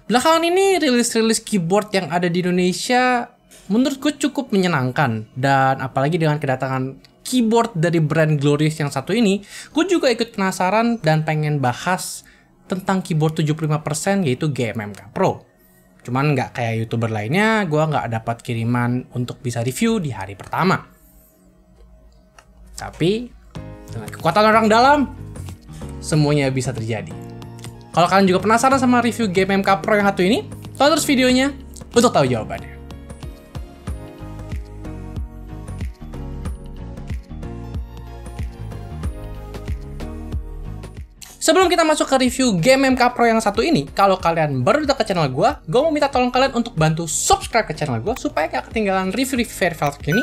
Belakangan ini rilis-rilis keyboard yang ada di Indonesia menurut gue cukup menyenangkan. Dan apalagi dengan kedatangan keyboard dari brand Glorious yang satu ini, gue juga ikut penasaran dan pengen bahas tentang keyboard 75% yaitu GMMK Pro. Cuman nggak kayak YouTuber lainnya, gue nggak dapat kiriman untuk bisa review di hari pertama. Tapi dengan kekuatan orang dalam, semuanya bisa terjadi. Kalau kalian juga penasaran sama review GMMK Pro yang satu ini, tonton terus videonya untuk tahu jawabannya. Sebelum kita masuk ke review GMMK Pro yang satu ini, kalau kalian baru datang ke channel gue mau minta tolong kalian untuk bantu subscribe ke channel gue supaya gak ketinggalan review-review very ini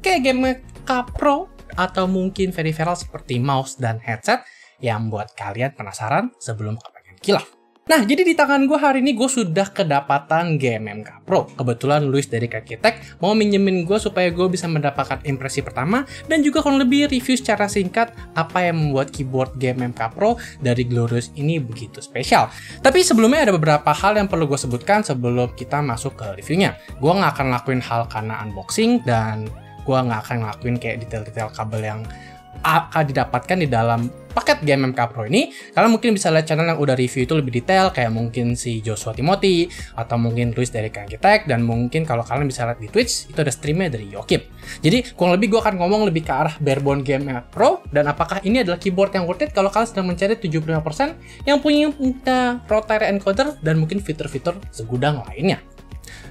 kayak GMMK Pro atau mungkin very viral seperti mouse dan headset yang buat kalian penasaran sebelum kepengen kilaf. Nah, jadi di tangan gue hari ini gue sudah kedapatan GMMK Pro. Kebetulan Luis dari Kakitech mau minjemin gue supaya gue bisa mendapatkan impresi pertama dan juga kurang lebih review secara singkat apa yang membuat keyboard GMMK Pro dari Glorious ini begitu spesial. Tapi sebelumnya ada beberapa hal yang perlu gue sebutkan sebelum kita masuk ke reviewnya. Gue nggak akan lakuin hal karena unboxing dan gue nggak akan ngelakuin kayak detail-detail kabel yang akan didapatkan di dalam paket GMMK Pro ini. Kalian mungkin bisa lihat channel yang udah review itu lebih detail, kayak mungkin si Joshua Timothy atau mungkin Luis dari Kakitech, dan mungkin kalau kalian bisa lihat di Twitch itu ada streamnya dari Yokip. Jadi kurang lebih gue akan ngomong lebih ke arah barebone GMMK Pro dan apakah ini adalah keyboard yang worth it kalau kalian sedang mencari 75% yang punya rotary encoder dan mungkin fitur-fitur segudang lainnya.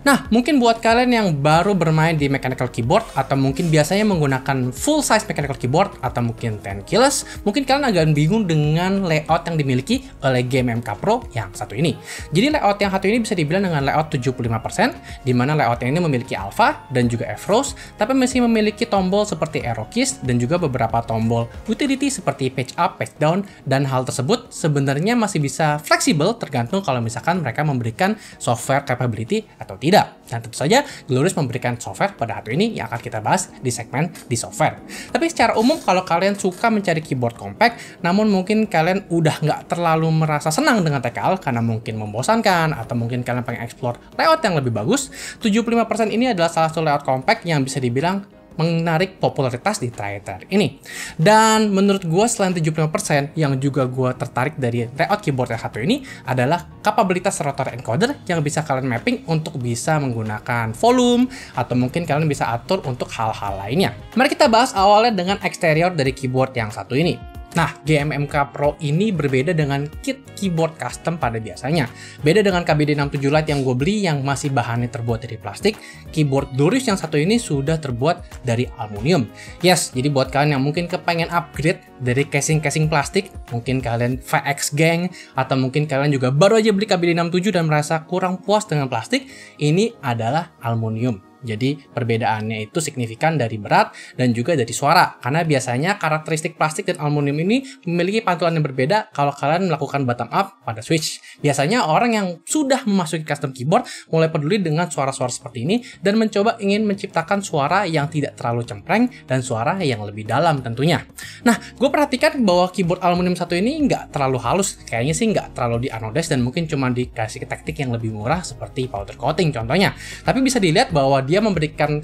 Nah, mungkin buat kalian yang baru bermain di mechanical keyboard atau mungkin biasanya menggunakan full size mechanical keyboard atau mungkin 10 keyless, mungkin kalian agak bingung dengan layout yang dimiliki oleh GMMK Pro yang satu ini. Jadi layout yang satu ini bisa dibilang dengan layout 75%, di mana layout yang ini memiliki alpha dan juga F-Rose, tapi masih memiliki tombol seperti arrow keys dan juga beberapa tombol utility seperti page up, page down, dan hal tersebut sebenarnya masih bisa fleksibel tergantung kalau misalkan mereka memberikan software capability atau tidak. Dan tentu saja Glorious memberikan software pada satu ini yang akan kita bahas di segmen di software. Tapi secara umum kalau kalian suka mencari keyboard compact, namun mungkin kalian udah nggak terlalu merasa senang dengan TKL karena mungkin membosankan atau mungkin kalian pengen explore layout yang lebih bagus, 75% ini adalah salah satu layout compact yang bisa dibilang menarik popularitas di terakhir ini. Dan menurut gue selain 75% yang juga gue tertarik dari layout keyboard yang satu ini adalah kapabilitas rotary encoder yang bisa kalian mapping untuk bisa menggunakan volume atau mungkin kalian bisa atur untuk hal-hal lainnya. Mari kita bahas awalnya dengan eksterior dari keyboard yang satu ini. Nah, GMMK Pro ini berbeda dengan kit keyboard custom pada biasanya. Beda dengan KBD67 Lite yang gue beli yang masih bahannya terbuat dari plastik, keyboard Glorious yang satu ini sudah terbuat dari aluminium. Yes, jadi buat kalian yang mungkin kepengen upgrade dari casing-casing plastik, mungkin kalian VX gang, atau mungkin kalian juga baru aja beli KBD67 dan merasa kurang puas dengan plastik, ini adalah aluminium. Jadi perbedaannya itu signifikan dari berat dan juga dari suara. Karena biasanya karakteristik plastik dan aluminium ini memiliki pantulan yang berbeda kalau kalian melakukan bottom up pada switch. Biasanya orang yang sudah memasuki custom keyboard mulai peduli dengan suara-suara seperti ini dan mencoba ingin menciptakan suara yang tidak terlalu cempreng dan suara yang lebih dalam tentunya. Nah, gue perhatikan bahwa keyboard aluminium satu ini nggak terlalu halus. Kayaknya sih nggak terlalu di anodize dan mungkin cuma dikasih teknik yang lebih murah seperti powder coating contohnya. Tapi bisa dilihat bahwa dia memberikan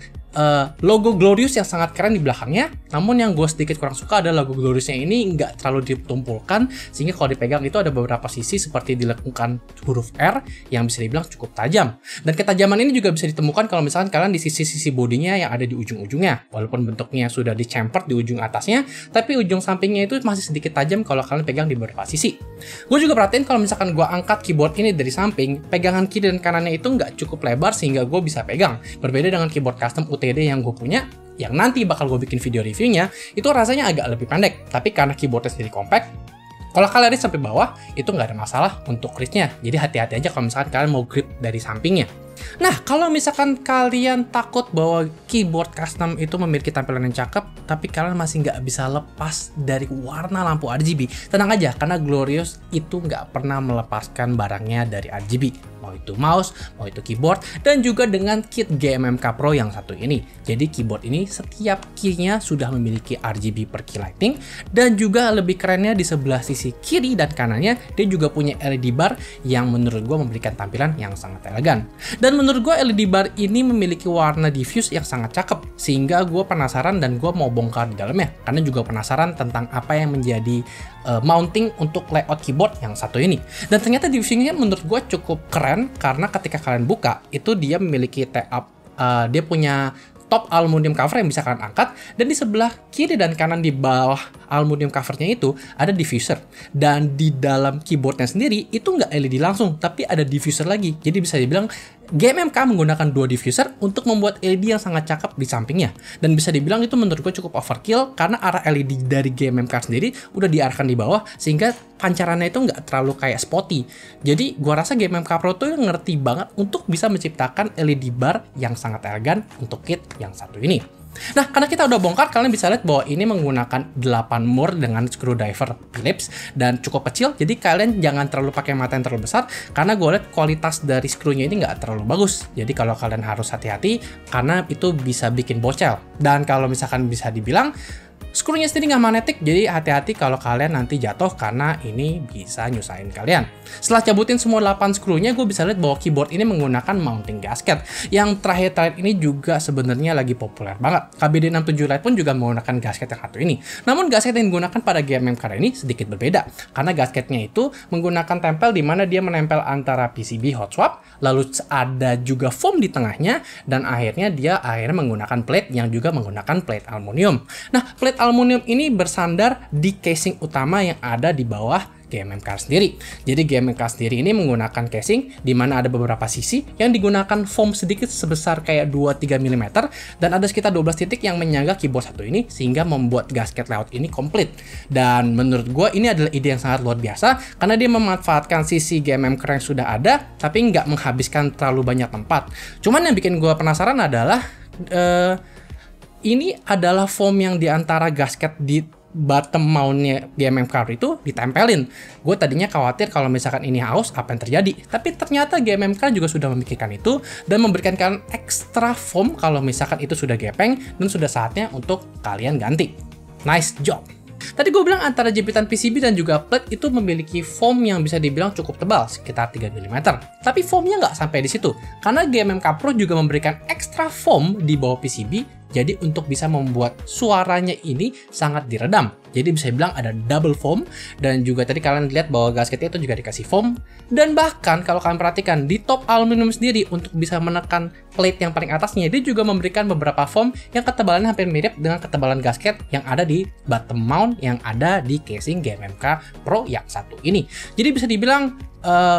logo Glorious yang sangat keren di belakangnya, namun yang gue sedikit kurang suka adalah logo Gloriousnya ini nggak terlalu ditumpulkan, sehingga kalau dipegang itu ada beberapa sisi seperti dilengkungkan huruf R yang bisa dibilang cukup tajam. Dan ketajaman ini juga bisa ditemukan kalau misalkan kalian di sisi-sisi bodinya yang ada di ujung-ujungnya, walaupun bentuknya sudah di-chamfered di ujung atasnya, tapi ujung sampingnya itu masih sedikit tajam kalau kalian pegang di beberapa sisi. Gue juga perhatiin kalau misalkan gue angkat keyboard ini dari samping, pegangan kiri dan kanannya itu nggak cukup lebar sehingga gue bisa pegang. Berbeda dengan keyboard custom UTD yang gue punya, yang nanti bakal gue bikin video reviewnya, itu rasanya agak lebih pendek. Tapi karena keyboardnya sendiri compact, kalau kalian reach sampai bawah, itu nggak ada masalah untuk reach-nya. Jadi hati-hati aja kalau misalkan kalian mau grip dari sampingnya. Nah, kalau misalkan kalian takut bahwa keyboard custom itu memiliki tampilan yang cakep, tapi kalian masih nggak bisa lepas dari warna lampu RGB, tenang aja, karena Glorious itu nggak pernah melepaskan barangnya dari RGB. Mau itu mouse, mau itu keyboard, dan juga dengan kit GMMK Pro yang satu ini. Jadi keyboard ini setiap keynya sudah memiliki RGB per key lighting, dan juga lebih kerennya di sebelah sisi kiri dan kanannya, dia juga punya LED bar yang menurut gue memberikan tampilan yang sangat elegan. Dan menurut gue LED bar ini memiliki warna diffuse yang sangat cakep, sehingga gue penasaran dan gue mau bongkar di dalamnya, karena juga penasaran tentang apa yang menjadi mounting untuk layout keyboard yang satu ini. Dan ternyata diffusingnya menurut gue cukup keren, karena ketika kalian buka, itu dia memiliki dia punya top aluminium cover yang bisa kalian angkat, dan di sebelah kiri dan kanan di bawah aluminium covernya itu ada diffuser. Dan di dalam keyboardnya sendiri itu nggak LED langsung, tapi ada diffuser lagi. Jadi bisa dibilang GMMK menggunakan dua diffuser untuk membuat LED yang sangat cakep di sampingnya. Dan bisa dibilang itu menurut gue cukup overkill, karena arah LED dari GMMK sendiri udah diarahkan di bawah, sehingga pancarannya itu nggak terlalu kayak spotty. Jadi gua rasa GMMK Pro tuh ngerti banget untuk bisa menciptakan LED bar yang sangat elegan untuk kit yang satu ini. Nah, karena kita udah bongkar, kalian bisa lihat bahwa ini menggunakan 8 mur dengan screwdriver Phillips dan cukup kecil, jadi kalian jangan terlalu pakai mata yang terlalu besar, karena gue lihat kualitas dari screw-nya ini nggak terlalu bagus. Jadi kalau kalian harus hati-hati, karena itu bisa bikin bocel. Dan kalau misalkan bisa dibilang, skrunya sendiri nggak magnetik, jadi hati-hati kalau kalian nanti jatuh, karena ini bisa nyusahin kalian. Setelah cabutin semua 8 skrunya, gue bisa lihat bahwa keyboard ini menggunakan mounting gasket. Yang terakhir ini juga sebenarnya lagi populer banget. KBD67 Lite pun juga menggunakan gasket yang satu ini. Namun gasket yang digunakan pada GMMK ini sedikit berbeda, karena gasketnya itu menggunakan tempel di mana dia menempel antara PCB hot swap, lalu ada juga foam di tengahnya, dan akhirnya dia menggunakan plate yang juga menggunakan plate aluminium. Nah, plate aluminium ini bersandar di casing utama yang ada di bawah GMMK sendiri. Jadi GMMK sendiri ini menggunakan casing di mana ada beberapa sisi yang digunakan foam sedikit sebesar kayak 2-3 mm, dan ada sekitar 12 titik yang menyangga keyboard satu ini, sehingga membuat gasket layout ini komplit. Dan menurut gue ini adalah ide yang sangat luar biasa, karena dia memanfaatkan sisi GMMK yang sudah ada tapi nggak menghabiskan terlalu banyak tempat. Cuman yang bikin gue penasaran adalah ini adalah foam yang diantara gasket di bottom mountnya GMMK itu ditempelin. Gue tadinya khawatir kalau misalkan ini haus, apa yang terjadi. Tapi ternyata GMMK juga sudah memikirkan itu dan memberikan kalian ekstra foam kalau misalkan itu sudah gepeng dan sudah saatnya untuk kalian ganti. Nice job! Tadi gue bilang antara jepitan PCB dan juga plate itu memiliki foam yang bisa dibilang cukup tebal, sekitar 3 mm. Tapi foamnya nggak sampai di situ, karena GMMK Pro juga memberikan ekstra foam di bawah PCB, jadi untuk bisa membuat suaranya ini sangat diredam. Jadi bisa dibilang ada double foam, dan juga tadi kalian lihat bahwa gasketnya itu juga dikasih foam. Dan bahkan kalau kalian perhatikan di top aluminium sendiri untuk bisa menekan plate yang paling atasnya, dia juga memberikan beberapa foam yang ketebalannya hampir mirip dengan ketebalan gasket yang ada di bottom mount yang ada di casing GMMK Pro yang satu ini. Jadi bisa dibilang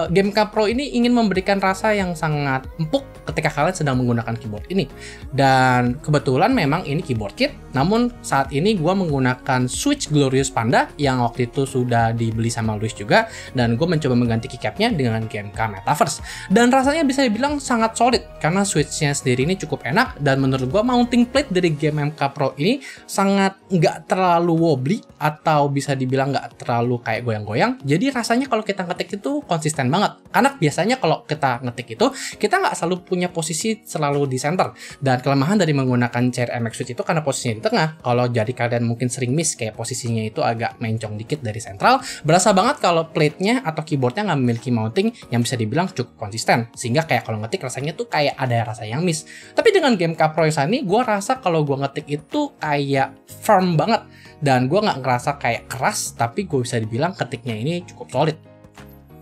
GMMK Pro ini ingin memberikan rasa yang sangat empuk ketika kalian sedang menggunakan keyboard ini. Dan kebetulan memang ini keyboard kit, namun saat ini gue menggunakan switch Glorious Panda yang waktu itu sudah dibeli sama Luis juga, dan gue mencoba mengganti keycapnya dengan GMMK Metaverse. Dan rasanya bisa dibilang sangat solid, karena switchnya sendiri ini cukup enak, dan menurut gue mounting plate dari GMMK Pro ini sangat nggak terlalu wobbly, atau bisa dibilang nggak terlalu kayak goyang-goyang. Jadi rasanya kalau kita ngetik itu konsisten banget, karena biasanya kalau kita ngetik itu kita nggak selalu punya posisi selalu di center. Dan kelemahan dari menggunakan chair MX Switch itu karena posisinya di tengah. Kalau jadi kalian mungkin sering miss kayak posisinya itu agak mencong dikit dari sentral, berasa banget kalau plate-nya atau keyboardnya nggak memiliki mounting yang bisa dibilang cukup konsisten, sehingga kayak kalau ngetik rasanya tuh kayak ada rasa yang miss. Tapi dengan GMMK Pro yang ini, gue rasa kalau gue ngetik itu kayak firm banget, dan gue nggak ngerasa kayak keras, tapi gue bisa dibilang ketiknya ini cukup solid.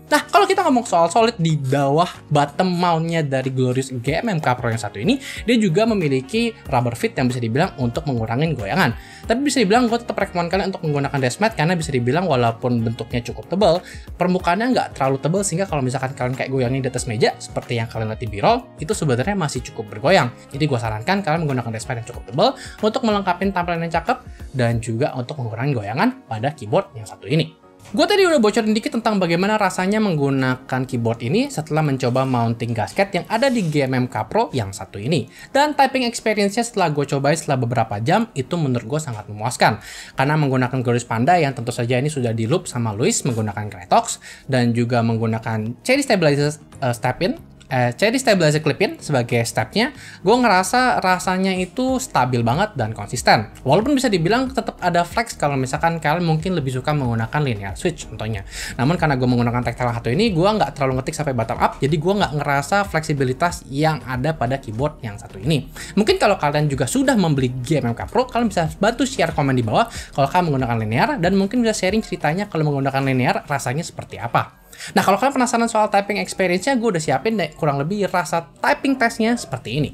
Nah, kalau kita ngomong soal solid, di bawah bottom mount-nya dari Glorious GMMK Pro yang satu ini, dia juga memiliki rubber fit yang bisa dibilang untuk mengurangi goyangan. Tapi bisa dibilang gue tetap rekomen kalian untuk menggunakan deskmat, karena bisa dibilang walaupun bentuknya cukup tebal, permukaannya nggak terlalu tebal, sehingga kalau misalkan kalian kayak goyangin di atas meja, seperti yang kalian lihat di B-roll, itu sebenarnya masih cukup bergoyang. Jadi gue sarankan kalian menggunakan deskmat yang cukup tebal untuk melengkapi tampilan yang cakep, dan juga untuk mengurangi goyangan pada keyboard yang satu ini. Gue tadi udah bocorin dikit tentang bagaimana rasanya menggunakan keyboard ini setelah mencoba mounting gasket yang ada di GMMK Pro yang satu ini. Dan typing experience-nya setelah gue cobain setelah beberapa jam, itu menurut gue sangat memuaskan. Karena menggunakan Glorious Panda yang tentu saja ini sudah di loop sama Luis menggunakan Kratox, dan juga menggunakan Cherry Stabilizer Cherry Stabilizer Clip-in sebagai stepnya, gue ngerasa rasanya itu stabil banget dan konsisten. Walaupun bisa dibilang tetap ada flex kalau misalkan kalian mungkin lebih suka menggunakan linear switch contohnya. Namun karena gue menggunakan tactile satu ini, gue nggak terlalu ngetik sampai bottom up, jadi gue nggak ngerasa fleksibilitas yang ada pada keyboard yang satu ini. Mungkin kalau kalian juga sudah membeli GMMK Pro, kalian bisa bantu share komen di bawah kalau kalian menggunakan linear, dan mungkin bisa sharing ceritanya kalau menggunakan linear rasanya seperti apa. Nah, kalau kalian penasaran soal typing experience-nya, gue udah siapin deh kurang lebih rasa typing testnya seperti ini.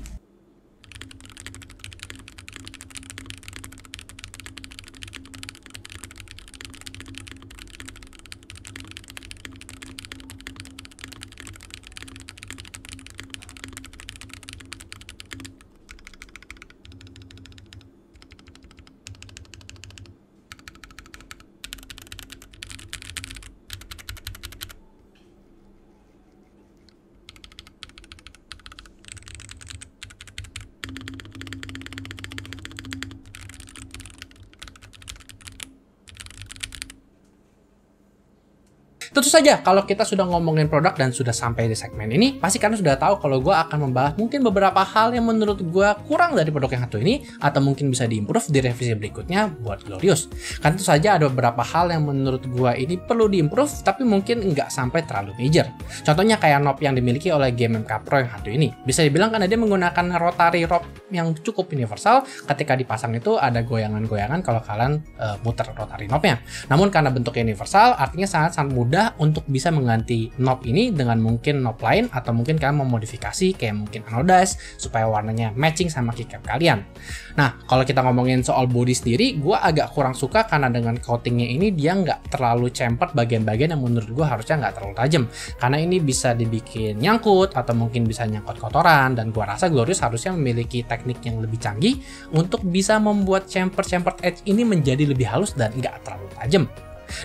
Tentu saja, kalau kita sudah ngomongin produk dan sudah sampai di segmen ini, pasti kalian sudah tahu kalau gue akan membahas mungkin beberapa hal yang menurut gue kurang dari produk yang satu ini, atau mungkin bisa diimprove di revisi berikutnya buat Glorious. Karena tentu saja ada beberapa hal yang menurut gue ini perlu diimprove, tapi mungkin nggak sampai terlalu major. Contohnya kayak knob yang dimiliki oleh GMMK Pro yang satu ini. Bisa dibilang kan dia menggunakan rotary knob yang cukup universal, ketika dipasang itu ada goyangan-goyangan kalau kalian muter rotary knobnya. Namun karena bentuknya universal, artinya sangat-sangat mudah untuk bisa mengganti knob ini dengan mungkin knob lain, atau mungkin kalian mau modifikasi kayak mungkin anodize supaya warnanya matching sama keycap kalian. Nah, kalau kita ngomongin soal body sendiri, gue agak kurang suka karena dengan coatingnya ini dia nggak terlalu cempert bagian-bagian yang menurut gue harusnya nggak terlalu tajam, karena ini bisa dibikin nyangkut atau mungkin bisa nyangkut kotoran, dan gue rasa Glorious harusnya memiliki teknik yang lebih canggih untuk bisa membuat cempert edge ini menjadi lebih halus dan nggak terlalu tajam.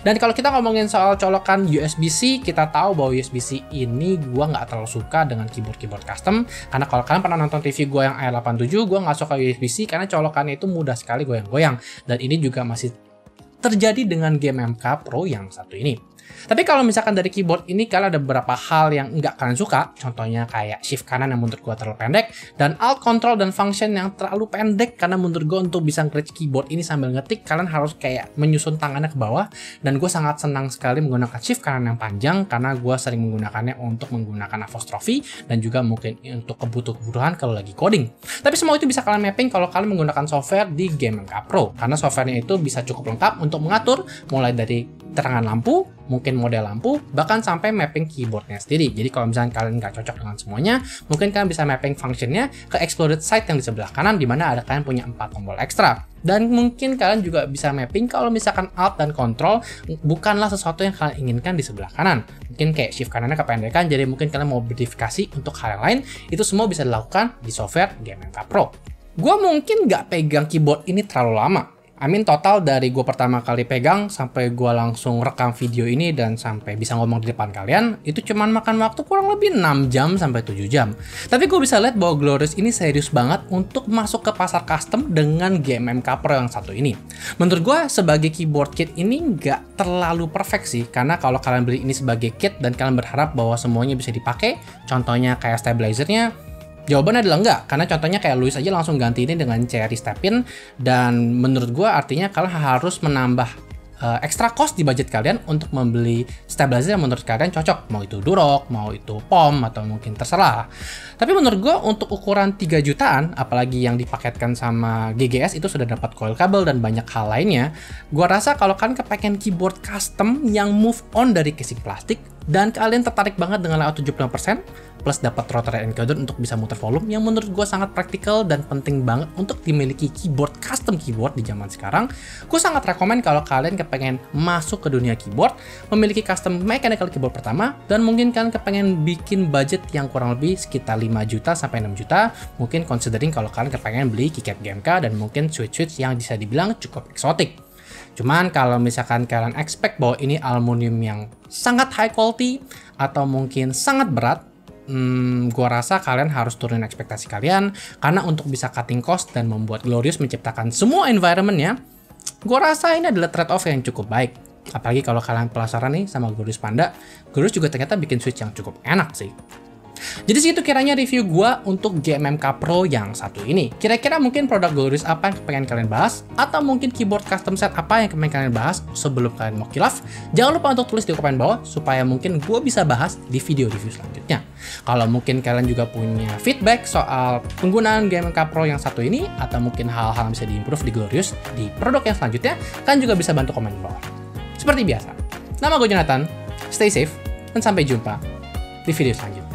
Dan kalau kita ngomongin soal colokan USB-C, kita tahu bahwa USB-C ini gue nggak terlalu suka dengan keyboard custom, karena kalau kalian pernah nonton review gue yang i87, gue nggak suka USB-C karena colokannya itu mudah sekali goyang-goyang, dan ini juga masih terjadi dengan GMMK Pro yang satu ini. Tapi kalau misalkan dari keyboard ini kalian ada beberapa hal yang nggak kalian suka, contohnya kayak shift kanan yang menurut gue terlalu pendek, dan alt control dan function yang terlalu pendek, karena menurut gue untuk bisa nge-reach keyboard ini sambil ngetik kalian harus kayak menyusun tangannya ke bawah, dan gue sangat senang sekali menggunakan shift kanan yang panjang karena gue sering menggunakannya untuk menggunakan apostrophe dan juga mungkin untuk kebutuhan kalau lagi coding. Tapi semua itu bisa kalian mapping kalau kalian menggunakan software di GMMK Pro, karena softwarenya itu bisa cukup lengkap untuk mengatur mulai dari terangan lampu, mungkin model lampu, bahkan sampai mapping keyboardnya sendiri. Jadi kalau misalnya kalian nggak cocok dengan semuanya, mungkin kalian bisa mapping functionnya ke exploded side yang di sebelah kanan, di mana ada kalian punya 4 tombol ekstra. Dan mungkin kalian juga bisa mapping kalau misalkan alt dan control bukanlah sesuatu yang kalian inginkan di sebelah kanan. Mungkin kayak shift kanannya kependekan, jadi mungkin kalian mau modifikasi untuk hal yang lain, itu semua bisa dilakukan di software GMMK Pro. Gue mungkin nggak pegang keyboard ini terlalu lama. Total dari gue pertama kali pegang sampai gue langsung rekam video ini dan sampai bisa ngomong di depan kalian, itu cuman makan waktu kurang lebih 6 jam sampai 7 jam. Tapi gue bisa lihat bahwa Glorious ini serius banget untuk masuk ke pasar custom dengan GMMK Pro yang satu ini. Menurut gue sebagai keyboard kit ini nggak terlalu perfect sih, karena kalau kalian beli ini sebagai kit dan kalian berharap bahwa semuanya bisa dipakai, contohnya kayak stabilizernya, jawabannya adalah enggak, karena contohnya kayak Luis aja langsung ganti ini dengan Cherry Step-in, dan menurut gue artinya kalian harus menambah extra cost di budget kalian untuk membeli stabilizer yang menurut kalian cocok, mau itu Durock, mau itu POM, atau mungkin terserah. Tapi menurut gue untuk ukuran 3 jutaan, apalagi yang dipaketkan sama GGS itu sudah dapat coil kabel dan banyak hal lainnya, gue rasa kalau kalian kepengen keyboard custom yang move on dari casing plastik, dan kalian tertarik banget dengan layout 75%, plus dapat rotary encoder untuk bisa muter volume, yang menurut gue sangat praktikal dan penting banget untuk dimiliki keyboard custom keyboard di zaman sekarang. Gue sangat rekomen kalau kalian kepengen masuk ke dunia keyboard, memiliki custom mechanical keyboard pertama, dan mungkin kalian kepengen bikin budget yang kurang lebih sekitar 5 juta sampai 6 juta, mungkin considering kalau kalian kepengen beli keycap GMK dan mungkin switch-switch yang bisa dibilang cukup eksotik. Cuman kalau misalkan kalian expect bahwa ini aluminium yang sangat high quality atau mungkin sangat berat, gua rasa kalian harus turunin ekspektasi kalian, karena untuk bisa cutting cost dan membuat Glorious menciptakan semua environment-nya, gua rasa ini adalah trade-off yang cukup baik. Apalagi kalau kalian penasaran nih sama Glorious Panda, Glorious juga ternyata bikin Switch yang cukup enak sih. Jadi segitu kiranya review gua untuk GMMK Pro yang satu ini. Kira-kira mungkin produk Glorious apa yang pengen kalian bahas, atau mungkin keyboard custom set apa yang pengen kalian bahas sebelum kalian mau kilaf? Jangan lupa untuk tulis di komen bawah supaya mungkin gua bisa bahas di video review selanjutnya. Kalau mungkin kalian juga punya feedback soal penggunaan GMMK Pro yang satu ini, atau mungkin hal-hal yang bisa diimprove di Glorious di produk yang selanjutnya, kalian juga bisa bantu komen di bawah. Seperti biasa, nama gue Jonathan, stay safe, dan sampai jumpa di video selanjutnya.